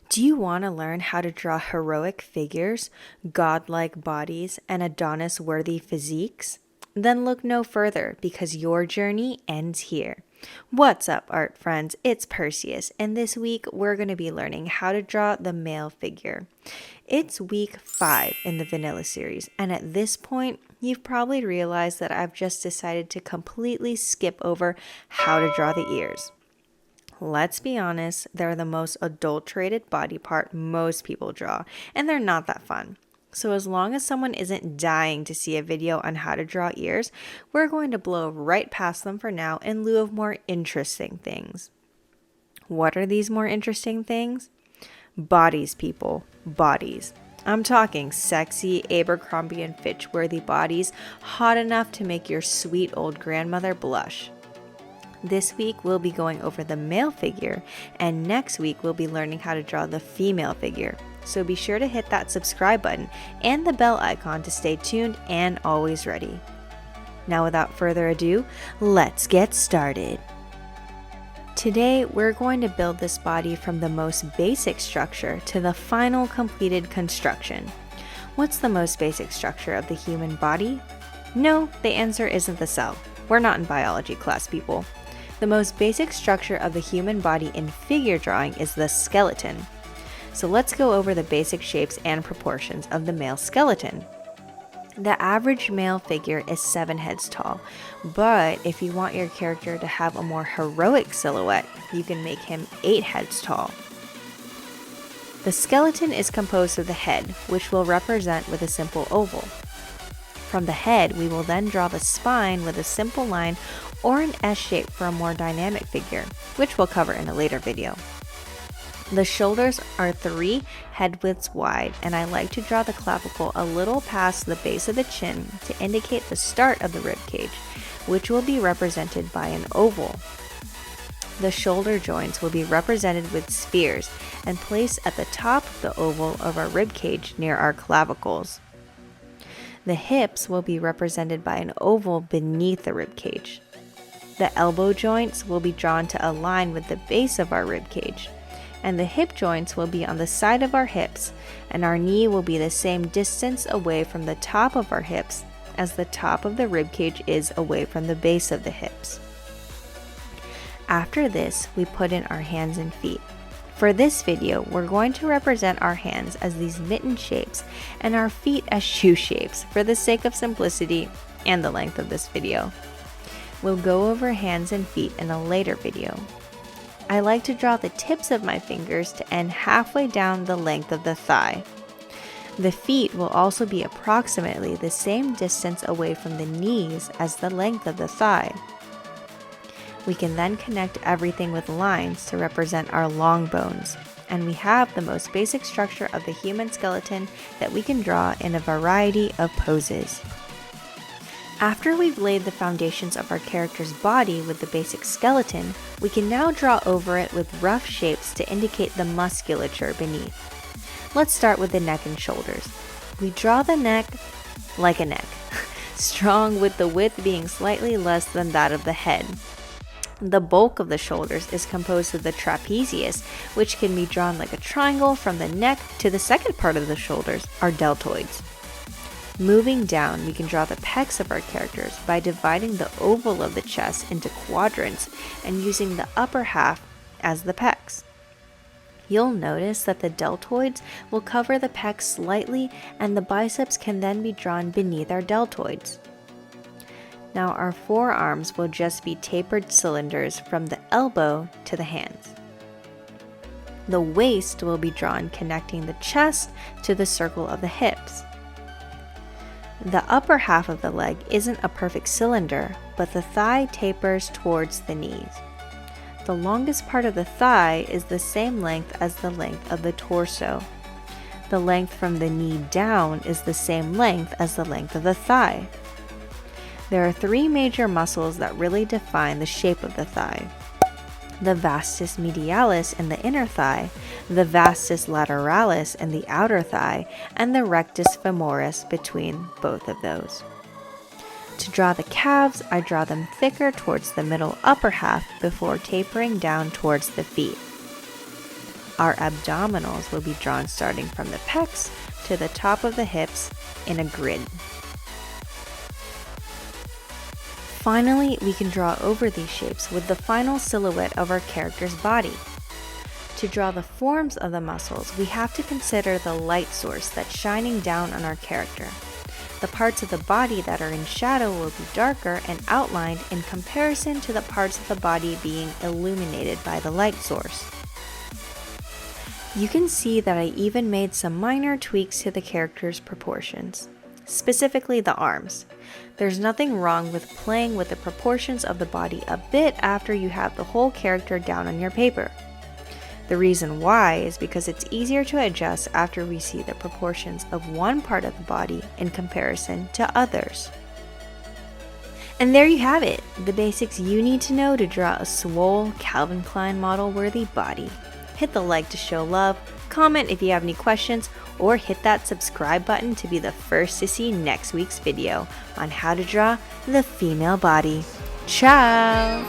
Do you want to learn how to draw heroic figures, godlike bodies, and Adonis-worthy physiques? Then look no further because your journey ends here. What's up, art friends? It's Perseus, and this week we're going to be learning how to draw the male figure. It's week 5 in the vanilla series, and at this point, you've probably realized that I've just decided to completely skip over how to draw the ears. Let's be honest, they're the most adulterated body part most people draw, and they're not that fun. So as long as someone isn't dying to see a video on how to draw ears, we're going to blow right past them for now in lieu of more interesting things. What are these more interesting things? Bodies, people. Bodies. I'm talking sexy Abercrombie and Fitch worthy bodies, hot enough to make your sweet old grandmother blush. This week, we'll be going over the male figure, and next week, we'll be learning how to draw the female figure. So be sure to hit that subscribe button and the bell icon to stay tuned and always ready. Now, without further ado, let's get started. Today, we're going to build this body from the most basic structure to the final completed construction. What's the most basic structure of the human body? No, the answer isn't the cell. We're not in biology class, people. The most basic structure of the human body in figure drawing is the skeleton. So let's go over the basic shapes and proportions of the male skeleton. The average male figure is 7 heads tall, but if you want your character to have a more heroic silhouette, you can make him 8 heads tall. The skeleton is composed of the head, which we'll represent with a simple oval. From the head, we will then draw the spine with a simple line or an S shape for a more dynamic figure, which we'll cover in a later video. The shoulders are 3 head widths wide, and I like to draw the clavicle a little past the base of the chin to indicate the start of the rib cage, which will be represented by an oval. The shoulder joints will be represented with spheres and placed at the top of the oval of our rib cage near our clavicles. The hips will be represented by an oval beneath the rib cage. The elbow joints will be drawn to align with the base of our rib cage, and the hip joints will be on the side of our hips, and our knee will be the same distance away from the top of our hips as the top of the rib cage is away from the base of the hips. After this, we put in our hands and feet. For this video, we're going to represent our hands as these mitten shapes and our feet as shoe shapes for the sake of simplicity and the length of this video. We'll go over hands and feet in a later video. I like to draw the tips of my fingers to end halfway down the length of the thigh. The feet will also be approximately the same distance away from the knees as the length of the thigh. We can then connect everything with lines to represent our long bones, and we have the most basic structure of the human skeleton that we can draw in a variety of poses. After we've laid the foundations of our character's body with the basic skeleton, we can now draw over it with rough shapes to indicate the musculature beneath. Let's start with the neck and shoulders. We draw the neck like a neck, strong with the width being slightly less than that of the head. The bulk of the shoulders is composed of the trapezius, which can be drawn like a triangle from the neck to the second part of the shoulders, our deltoids. Moving down, we can draw the pecs of our characters by dividing the oval of the chest into quadrants and using the upper half as the pecs. You'll notice that the deltoids will cover the pecs slightly, and the biceps can then be drawn beneath our deltoids. Now our forearms will just be tapered cylinders from the elbow to the hands. The waist will be drawn connecting the chest to the circle of the hips. The upper half of the leg isn't a perfect cylinder, but the thigh tapers towards the knees. The longest part of the thigh is the same length as the length of the torso. The length from the knee down is the same length as the length of the thigh. There are 3 major muscles that really define the shape of the thigh: the vastus medialis in the inner thigh, the vastus lateralis in the outer thigh, and the rectus femoris between both of those. To draw the calves, I draw them thicker towards the middle upper half before tapering down towards the feet. Our abdominals will be drawn starting from the pecs to the top of the hips in a grid. Finally, we can draw over these shapes with the final silhouette of our character's body. To draw the forms of the muscles, we have to consider the light source that's shining down on our character. The parts of the body that are in shadow will be darker and outlined in comparison to the parts of the body being illuminated by the light source. You can see that I even made some minor tweaks to the character's proportions, specifically the arms. There's nothing wrong with playing with the proportions of the body a bit after you have the whole character down on your paper. The reason why is because it's easier to adjust after we see the proportions of one part of the body in comparison to others. And there you have it, the basics you need to know to draw a swole, Calvin Klein model-worthy body. Hit the like to show love, comment if you have any questions, or hit that subscribe button to be the first to see next week's video on how to draw the female body. Ciao!